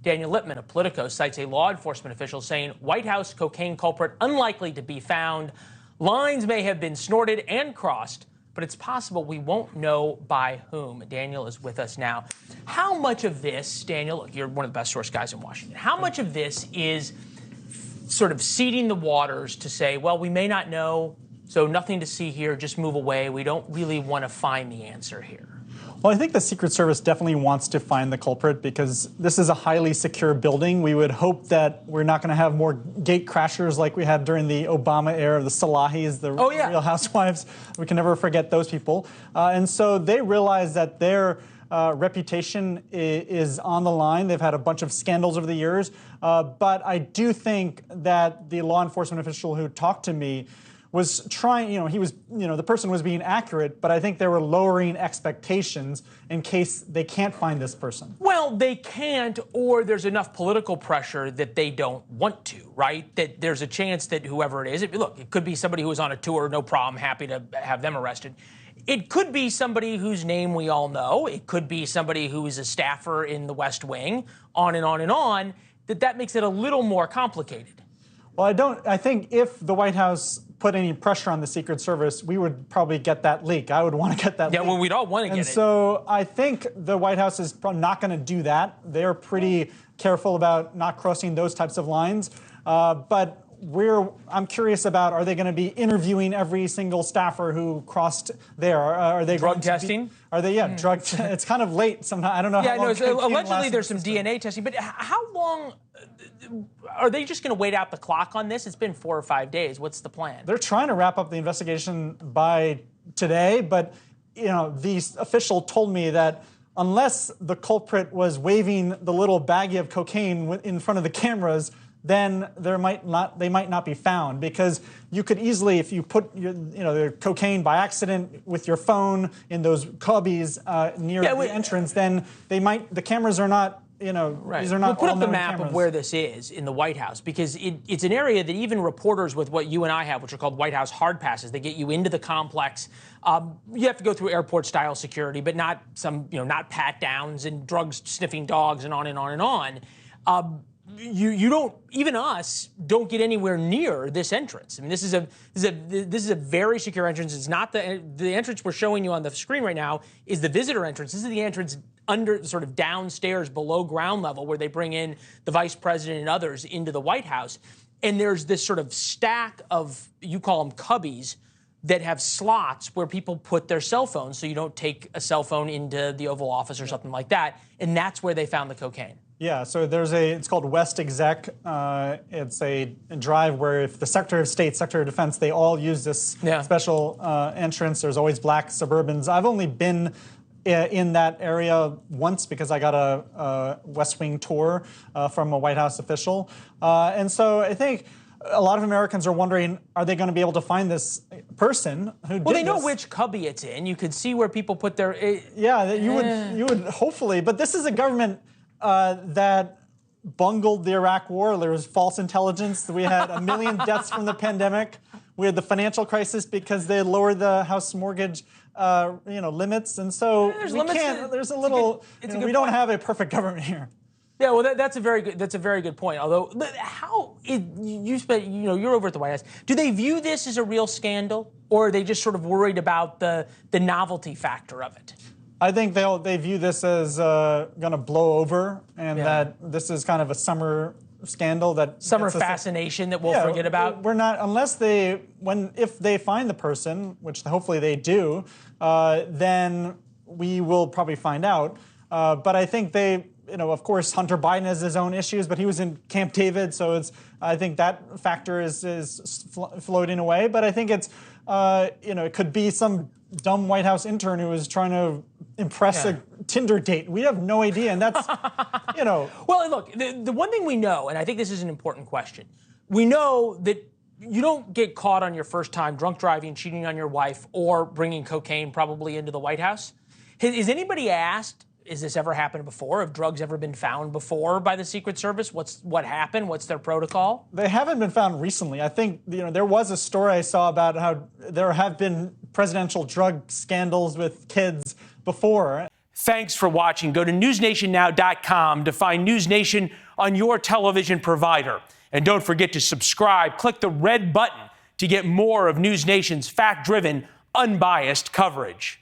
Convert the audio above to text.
Daniel Lippman of Politico cites a law enforcement official saying White House cocaine culprit unlikely to be found. Lines may have been snorted and crossed, but it's possible we won't know by whom. Daniel is with us now. How much of this, Daniel, look, you're one of the best source guys in Washington. How much of this is sort of seeding the waters to say, well, we may not know, so nothing to see here, just move away. We don't really want to find the answer here. Well, I think the Secret Service definitely wants to find the culprit because this is a highly secure building. We would hope that we're not going to have more gate crashers like we had during the Obama era, the Salahis, the Real Housewives. We can never forget those people. And so they realize that their reputation is on the line. They've had a bunch of scandals over the years. But I do think that the law enforcement official who talked to me was trying, the person was being accurate, but I think they were lowering expectations in case they can't find this person. Well, they can't, or there's enough political pressure that they don't want to, right? That there's a chance that whoever it is, look, it could be somebody who was on a tour, no problem, happy to have them arrested. It could be somebody whose name we all know. It could be somebody who is a staffer in the West Wing, on and on and on, that makes it a little more complicated. Well, I think if the White House put any pressure on the Secret Service, we would probably get that leak. I would want to get that leak. Yeah, well, we'd all want to get it. And so I think the White House is probably not going to do that. They're pretty careful about not crossing those types of lines. But I'm curious about, are they going to be interviewing every single staffer who crossed there? Are they drug testing? Are they, drug It's kind of late sometimes. I don't know how long. Yeah, no, allegedly there's some DNA testing. But how long are they just going to wait out the clock on this? It's been 4 or 5 days. What's the plan? They're trying to wrap up the investigation by today, but the official told me that unless the culprit was waving the little baggie of cocaine in front of the cameras, then they might not be found, because you could easily, if you put the cocaine by accident with your phone in those cubbies near the entrance, then the cameras are not. Right. These are not. We'll put up the map of where this is in the White House, because it's an area that even reporters with what you and I have, which are called White House hard passes, they get you into the complex. You have to go through airport-style security, but not not pat downs and drugs sniffing dogs and on and on and on. You don't, even us don't get anywhere near this entrance. I mean, this is a very secure entrance. It's not the entrance we're showing you on the screen right now is the visitor entrance. This is the entrance under, sort of downstairs below ground level, where they bring in the vice president and others into the White House. And there's this sort of stack of, you call them cubbies, that have slots where people put their cell phones, so you don't take a cell phone into the Oval Office or something like that. And that's where they found the cocaine. Yeah, so it's called West Exec. It's a drive where if the Secretary of State, Secretary of Defense, they all use this special entrance. There's always black Suburbans. I've only been in that area once because I got a West Wing tour from a White House official. And so I think a lot of Americans are wondering, are they going to be able to find this person who did this? Well, they know which cubby it's in. You could see where people put their... you would hopefully, but this is a government that bungled the Iraq War. There was false intelligence. We had 1 million deaths from the pandemic. We had the financial crisis because they lowered the house mortgage, limits. And so we don't have a perfect government here. Yeah, well, that's a very good point. Although, you're over at the White House. Do they view this as a real scandal, or are they just sort of worried about the novelty factor of it? I think they view this as going to blow over, and that this is kind of a summer scandal summer fascination that we'll forget about. We're not, if they find the person, which hopefully they do, then we will probably find out. But I think of course, Hunter Biden has his own issues, but he was in Camp David, so I think that factor is floating away. But I think it's, it could be some dumb White House intern who was trying to impress a Tinder date. We have no idea, and that's, Well, look, the one thing we know, and I think this is an important question, we know that you don't get caught on your first time drunk driving, cheating on your wife, or bringing cocaine probably into the White House. Has anybody asked, has this ever happened before? Have drugs ever been found before by the Secret Service? What happened? What's their protocol? They haven't been found recently. I think there was a story I saw about how there have been presidential drug scandals with kids before. Thanks for watching. Go to newsnationnow.com to find NewsNation on your television provider. And don't forget to subscribe. Click the red button to get more of NewsNation's fact-driven, unbiased coverage.